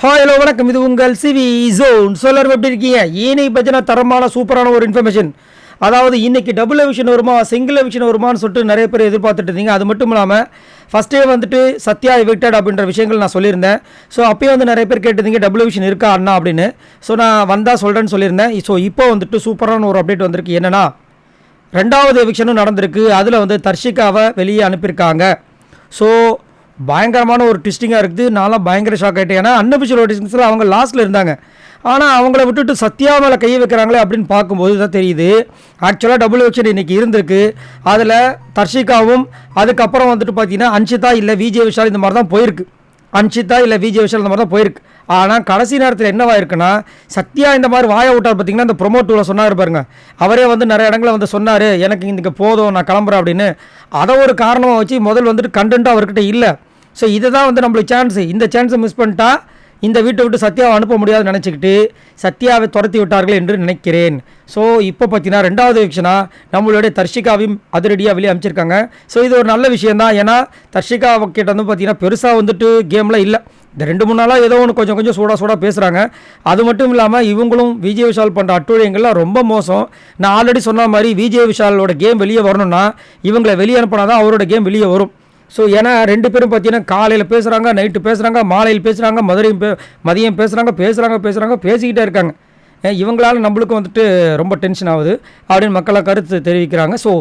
Hello வணக்கம், இது உங்கள் சிவி ஜோன். சொல்லர் எப்படி இருக்கீங்க? இன்னைக்கு பற்றின தரமான சூப்பரான ஒரு இன்ஃபர்மேஷன். அதாவது இன்றைக்கி டபுள் எவிஷன் வருமா சிங்கிள் எவிஷன் வருமானு சொல்லிட்டு நிறைய பேர் எதிர்பார்த்துட்டு இருந்தீங்க. அது மட்டும் இல்லாமல் ஃபஸ்ட்டே வந்துட்டு சத்யா எவிக்டட் அப்படின்ற விஷயங்கள் நான் சொல்லியிருந்தேன். ஸோ அப்போயே வந்து நிறைய பேர் கேட்டிருந்தீங்க டபுள் எவிஷன் இருக்கா அண்ணா அப்படின்னு. ஸோ நான் வந்தால் சொல்கிறேன்னு சொல்லியிருந்தேன். ஸோ இப்போ வந்துட்டு சூப்பரான ஒரு அப்டேட் வந்திருக்கு. என்னென்னா, ரெண்டாவது எவிக்ஷனும் நடந்திருக்கு. அதில் வந்து தர்ஷிகாவை வெளியே அனுப்பியிருக்காங்க. ஸோ பயங்கரமான ஒரு ட்விஸ்டிங்காக இருக்குது. நான்லாம் பயங்கர ஷாக் ஆகிட்டேன். ஏன்னா அன்அஃபிஷியல் நோட்டிஃபிகேஷன்ஸில் அவங்க லாஸ்ட்டில் இருந்தாங்க. ஆனால் அவங்கள விட்டுட்டு சத்யா மேலே கையை வைக்கிறாங்களே அப்படின்னு பார்க்கும்போது தான் தெரியுது, ஆக்சுவலாக டபுள் எவிக்ஷன் இன்றைக்கி இருந்திருக்கு. அதில் தர்ஷிகாவும் அதுக்கப்புறம் வந்துட்டு பார்த்தீங்கன்னா அன்ஷிதா இல்லை விஜய் விஷால் இந்த மாதிரி தான் போயிருக்கு. அன்ஷிதா இல்லை விஜய் விஷால் இந்த மாதிரி தான் போயிருக்கு. ஆனால் கடைசி நேரத்தில் என்னவாயிருக்குன்னா, சத்யா இந்த மாதிரி வாயை விட்டார் பார்த்தீங்கன்னா, இந்த ப்ரொமோட்டிவில் சொன்னார் பாருங்க. அவரே வந்து நிறைய இடங்களில் வந்து சொன்னார், எனக்கு இன்றைக்கி போதும் நான் கிளம்புறேன் அப்படின்னு. அதை ஒரு காரணமாக வச்சு முதல் வந்துட்டு கண்டென்ட்டாக அவர்கிட்ட இல்லை. ஸோ இதை தான் வந்து நம்மளுக்கு சான்ஸு. இந்த சான்ஸை மிஸ் பண்ணிட்டா இந்த வீட்டை விட்டு சத்யாவை அனுப்ப முடியாதுன்னு நினச்சிக்கிட்டு சத்யாவை துரத்தி விட்டார்கள் என்று நினைக்கிறேன். ஸோ இப்போ பார்த்தீங்கன்னா ரெண்டாவது எவிக்ஷனாக நம்மளுடைய தர்ஷிகாவையும் அதிரடியாக வெளியே அமைச்சிருக்காங்க. ஸோ இது ஒரு நல்ல விஷயந்தான். ஏன்னா தர்ஷிகா கிட்ட வந்து பார்த்தீங்கன்னா பெருசாக வந்துட்டு கேமில் இல்லை. இந்த 2-3 நாளாக ஏதோ ஒன்று கொஞ்சம் சூடாக பேசுகிறாங்க. அது மட்டும் இல்லாமல் இவங்களும் விஜய் விஷால் பண்ணுற அட்டுழியங்கள்லாம் ரொம்ப மோசம். நான் ஆல்ரெடி சொன்ன மாதிரி விஜய் விஷாலோட கேம் வெளியே வரணும்னா இவங்களை வெளியே அனுப்பினா தான் அவரோட கேம் வெளியே வரும். ஸோ ஏன்னா 2 பேரும் பார்த்தீங்கன்னா காலையில் பேசுகிறாங்க, நைட்டு பேசுகிறாங்க, மாலையில் பேசுகிறாங்க, மதியம் பேசுகிறாங்க, பேசிக்கிட்டே இருக்காங்க. இவங்களால நம்மளுக்கும் வந்துட்டு ரொம்ப டென்ஷன் ஆகுது அப்படின்னு மக்களாக கருத்து தெரிவிக்கிறாங்க. ஸோ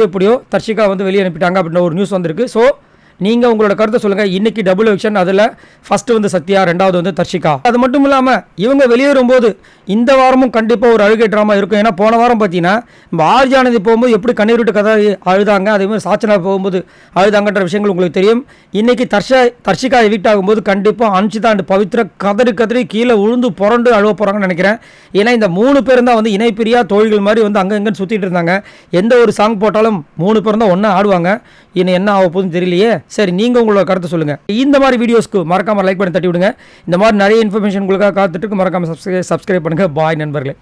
எப்படியோ தர்ஷிகா வந்து வெளியே அனுப்பிட்டாங்க அப்படின்ற ஒரு நியூஸ் வந்திருக்கு. ஸோ நீங்கள் உங்களோட கருத்தை சொல்லுங்கள். இன்றைக்கி டபுள் எவிக்ஷன், அதில் ஃபஸ்ட்டு வந்து சத்யா, ரெண்டாவது வந்து தர்ஷிகா. அது மட்டும் இல்லாமல் இவங்க வெளியேறும்போது இந்த வாரமும் கண்டிப்பாக ஒரு அழுகை ட்ராமா இருக்கும். ஏன்னா போன வாரம் பார்த்தீங்கன்னா நம்ம ஆர்ஜானதி போகும்போது எப்படி கண்ணீர் விட்டு கதை அழுதாங்க, அதேமாதிரி சாச்சனா போகும்போது அழுதாங்கன்ற விஷயங்கள் உங்களுக்கு தெரியும். இன்றைக்கி தர்ஷிகா எவிக்ட் ஆகும்போது கண்டிப்பாக அன்ஷிதா அண்ட் பவித்ரா கதறி கீழே உழுந்து புரண்டு அழுவ போகிறாங்கன்னு நினைக்கிறேன். ஏன்னா இந்த 3 பேரும் தான் வந்து இணைப்பிரியா தோழிகள் மாதிரி வந்து அங்கங்கன்னு சுற்றிட்டு இருந்தாங்க. எந்த ஒரு சாங் போட்டாலும் 3 பேரும் தான் ஒன்றா ஆடுவாங்க. இன்னும் என்ன ஆக போகுதுன்னு தெரியலையே. சரி, நீங்கள் உங்களோட கருத்தை சொல்லுங்கள். இந்த மாதிரி வீடியோஸ்க்கு மறக்காமல் லைக் பண்ணி தட்டி விடுங்க. இந்த மாதிரி நிறைய இன்ஃபர்மேஷன் உங்களுக்காக காத்துட்டு மறக்காமல் சப்ஸ்கிரைப் பண்ணுங்கள். பாய் நண்பர்களே.